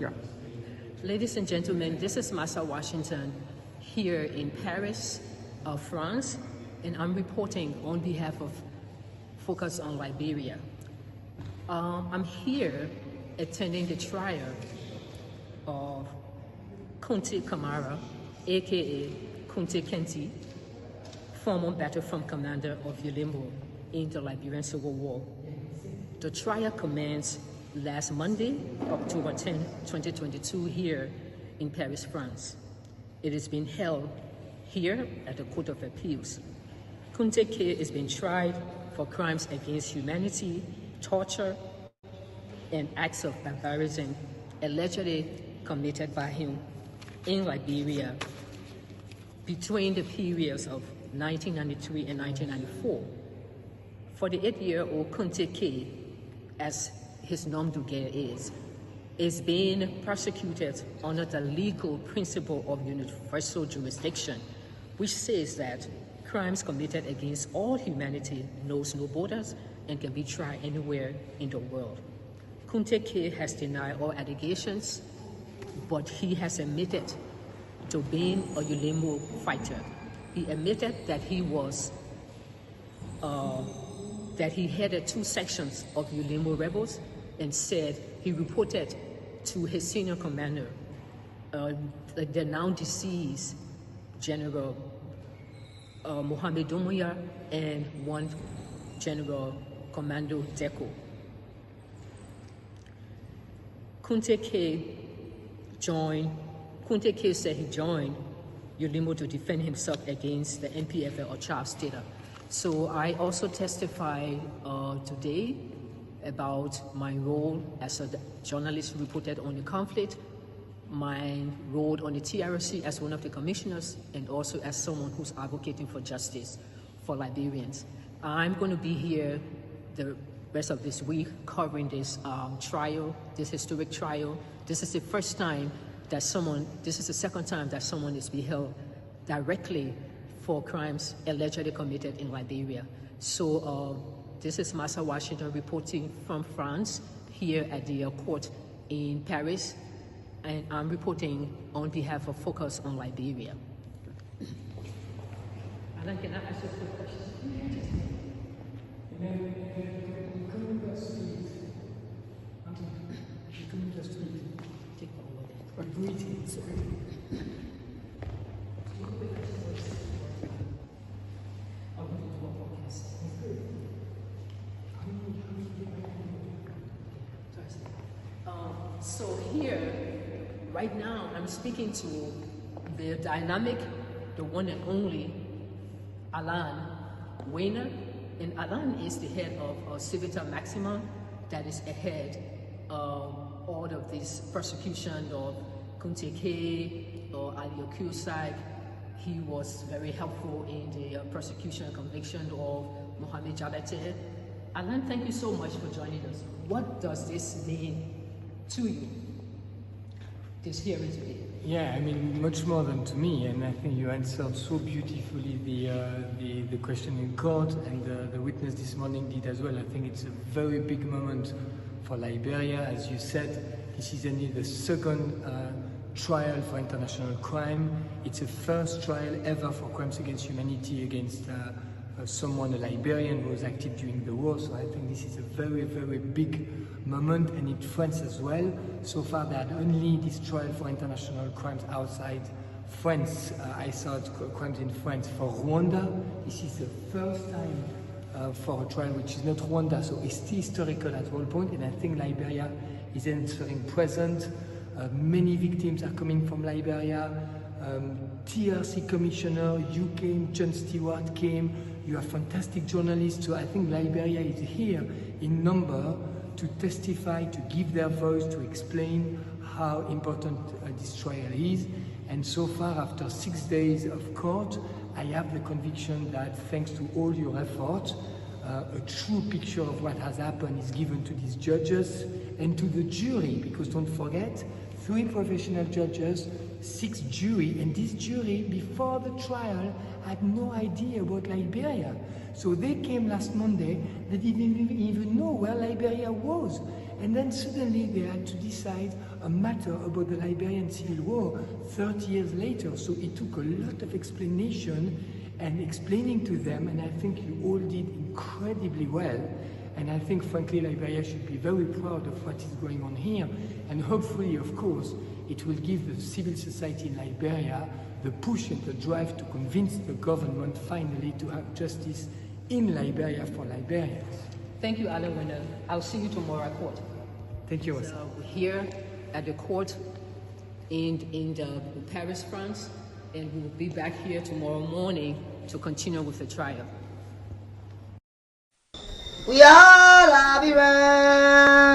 Yeah. Ladies and gentlemen, this is Massa Washington here in Paris, France, and I'm reporting on behalf of Focus on Liberia. I'm here attending the trial of Kunti Kamara, aka Kunti Kenti, former battlefront commander of Ulimbo in the Liberian Civil War. The trial commenced last Monday, October 10, 2022, here in Paris, France. It is being held here at the Court of Appeals. Kunti K is being tried for crimes against humanity, torture, and acts of barbarism allegedly committed by him in Liberia between the periods of 1993 and 1994. For the 8-year-old Kunti K, as his nom de guerre is being prosecuted under the legal principle of universal jurisdiction, which says that crimes committed against all humanity knows no borders and can be tried anywhere in the world. Kunti K has denied all allegations, but he has admitted to being a Ulimbo fighter. He admitted that he was that he headed 2 sections of Ulimbo rebels, and said he reported to his senior commander, the now deceased General Mohamed Doumbouya, and one General Commando Deco. Kunti K said he joined Ulimbo to defend himself against the NPFL or Charles Taylor. So I also testify today about my role as a journalist who reported on the conflict, my role on the TRC as one of the commissioners, and also as someone who's advocating for justice for Liberians. I'm going to be here the rest of this week covering this trial, this historic trial. This is the first time that this is the second time that someone is being held directly for crimes allegedly committed in Liberia. So this is Massa Washington reporting from France here at the court in Paris, and I'm reporting on behalf of Focus on Liberia. Alan, can I ask you a quick question? Greetings. So here, right now, I'm speaking to the dynamic, the one and only Alan Weiner, and Alan is the head of Civita Maxima, that is ahead of all of this persecution of Kunti K or Ali Okusak. He was very helpful in the prosecution and conviction of Mohamed Jabate. Alan, thank you so much for joining us. What does this mean to you, this hearing today? Yeah, I mean, much more than to me, and I think you answered so beautifully the question in court, and the witness this morning did as well. I think it's a very big moment for Liberia. As you said, this is only the second trial for international crime. It's a first trial ever for crimes against humanity against someone, a Liberian who was active during the war. So I think this is a very, very big moment, and in France as well. So far, they had only this trial for international crimes outside France. I saw crimes in France for Rwanda. This is the first time for a trial which is not Rwanda, so it's historical at one point, and I think Liberia is answering present. Many victims are coming from Liberia. TRC Commissioner, you came, John Stewart came, you are fantastic journalists, so I think Liberia is here in number to testify, to give their voice, to explain how important this trial is. And so far, after 6 days of court, I have the conviction that thanks to all your effort, a true picture of what has happened is given to these judges and to the jury, because don't forget, 3 professional judges, 6 jury, and this jury, before the trial, had no idea about Liberia. So they came last Monday, they didn't even know where Liberia was. And then suddenly they had to decide a matter about the Liberian Civil War 30 years later. So it took a lot of explanation and explaining to them, and I think you all did incredibly well. And I think, frankly, Liberia should be very proud of what is going on here. And hopefully, of course, it will give the civil society in Liberia the push and the drive to convince the government finally to have justice in Liberia for Liberians. Thank you, Alan Winner. I'll see you tomorrow at court. Thank you. So here at the court in Paris, France, and we'll be back here tomorrow morning to continue with the trial. We are Liberians.